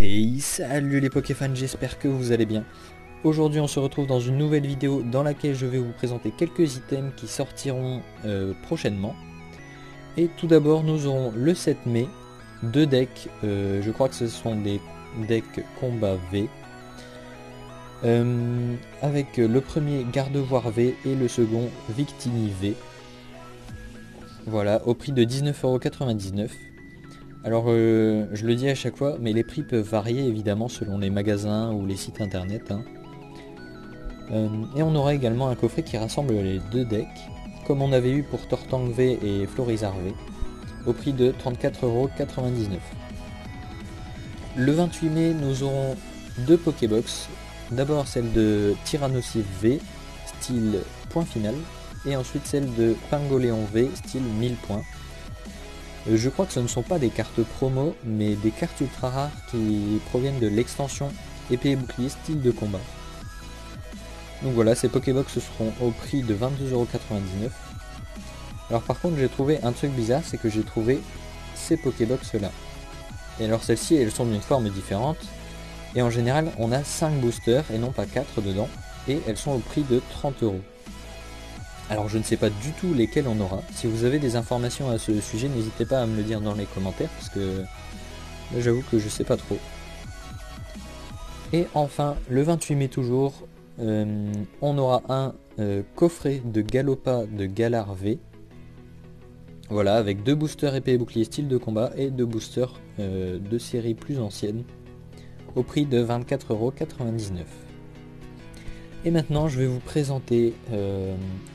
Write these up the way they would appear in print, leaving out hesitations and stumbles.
Hey, salut les Pokéfans, j'espère que vous allez bien. Aujourd'hui on se retrouve dans une nouvelle vidéo dans laquelle je vais vous présenter quelques items qui sortiront prochainement. Et tout d'abord nous aurons le 7 mai, deux decks, je crois que ce sont des decks combat V. Avec le premier Gardevoir V et le second Victini V. Voilà, au prix de 19,99 €. Alors je le dis à chaque fois, mais les prix peuvent varier évidemment selon les magasins ou les sites internet. Et on aura également un coffret qui rassemble les deux decks, comme on avait eu pour Tortank V et Florizarre V, au prix de 34,99 €. Le 28 mai, nous aurons deux Pokébox. D'abord celle de Tyrannosif V, style point final, et ensuite celle de Pingoléon V, style 1000 points. Je crois que ce ne sont pas des cartes promo, mais des cartes ultra rares qui proviennent de l'extension épée et bouclier style de combat. Donc voilà, ces Pokébox seront au prix de 22,99 €. Alors par contre j'ai trouvé un truc bizarre, c'est que j'ai trouvé ces Pokébox là. Et alors celles-ci elles sont d'une forme différente. Et en général on a 5 boosters et non pas 4 dedans. Et elles sont au prix de 30 €. Alors je ne sais pas du tout lesquels on aura. Si vous avez des informations à ce sujet, n'hésitez pas à me le dire dans les commentaires, parce que là j'avoue que je sais pas trop. Et enfin, le 28 mai toujours, on aura un coffret de Galopa de Galar V. Voilà, avec deux boosters épée et bouclier style de combat et deux boosters de série plus ancienne, au prix de 24,99 €. Et maintenant je vais vous présenter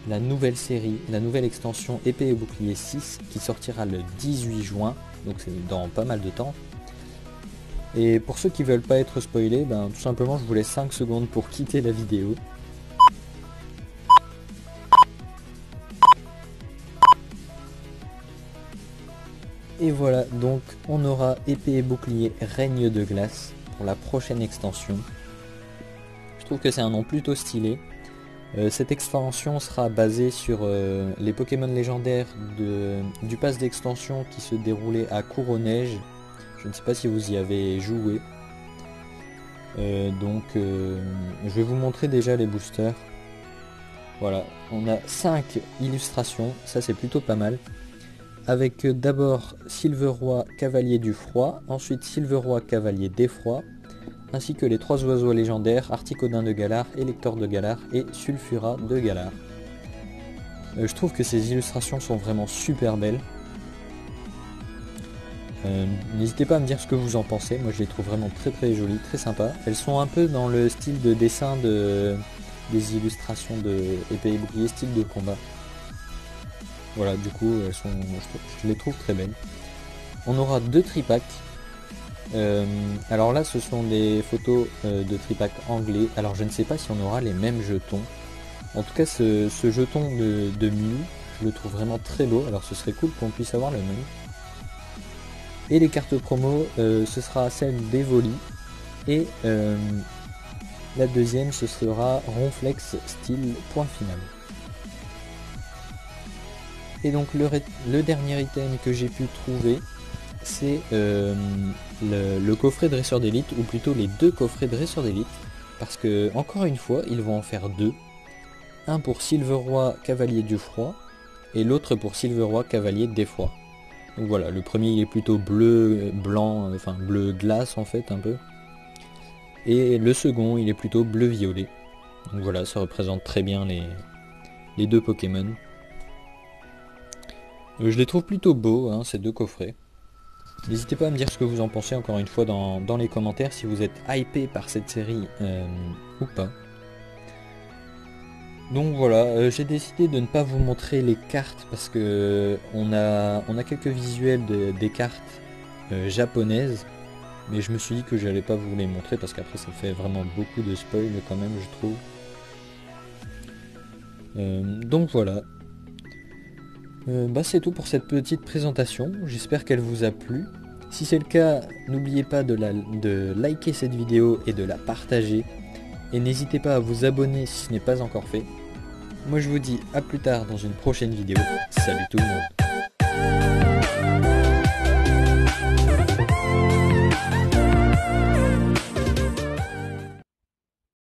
la nouvelle série, la nouvelle extension épée et bouclier 6 qui sortira le 18 juin, donc c'est dans pas mal de temps. Et pour ceux qui veulent pas être spoilés, tout simplement je vous laisse 5 secondes pour quitter la vidéo. Et voilà, donc on aura épée et bouclier règne de glace pour la prochaine extension. Je trouve que c'est un nom plutôt stylé. Cette extension sera basée sur les Pokémon légendaires du pass d'extension qui se déroulait à Cour-aux-Neiges. Je ne sais pas si vous y avez joué. Je vais vous montrer déjà les boosters. Voilà, on a 5 illustrations, ça c'est plutôt pas mal. Avec d'abord Silveroi Cavalier du Froid, ensuite Silveroi Cavalier d'Effroi, ainsi que les 3 oiseaux légendaires, Articodin de Galar, Élector de Galar et Sulfura de Galar. Je trouve que ces illustrations sont vraiment super belles. N'hésitez pas à me dire ce que vous en pensez, moi je les trouve vraiment très jolies, très sympas. Elles sont un peu dans le style de dessin des illustrations de épée et bouclier style de combat. Voilà, du coup je les trouve très belles. On aura 2 tripacks. Alors là ce sont des photos de tripack anglais. Alors je ne sais pas si on aura les mêmes jetons. En tout cas ce jeton de Mew, je le trouve vraiment très beau. Alors ce serait cool qu'on puisse avoir le même. Et les cartes promo, ce sera celle d'Evoli. Et la deuxième ce sera Ronflex style point final. Et donc le dernier item que j'ai pu trouver, c'est le coffret dresseur d'élite, ou plutôt les 2 coffrets dresseur d'élite, parce que encore une fois ils vont en faire 2, un pour Silveroi Cavalier du Froid et l'autre pour Silveroi Cavalier d'Effroi. Donc voilà, le premier il est plutôt bleu blanc, enfin bleu glace en fait un peu, et le second il est plutôt bleu violet. Donc voilà, ça représente très bien les 2 Pokémon. Je les trouve plutôt beaux ces 2 coffrets. N'hésitez pas à me dire ce que vous en pensez encore une fois dans les commentaires, si vous êtes hypé par cette série ou pas. Donc voilà, j'ai décidé de ne pas vous montrer les cartes parce que on a quelques visuels des cartes japonaises, mais je me suis dit que j'allais pas vous les montrer parce qu'après ça fait vraiment beaucoup de spoil quand même, je trouve. Donc voilà. C'est tout pour cette petite présentation, j'espère qu'elle vous a plu. Si c'est le cas, n'oubliez pas de liker cette vidéo et de la partager. Et n'hésitez pas à vous abonner si ce n'est pas encore fait. Moi je vous dis à plus tard dans une prochaine vidéo. Salut tout le monde.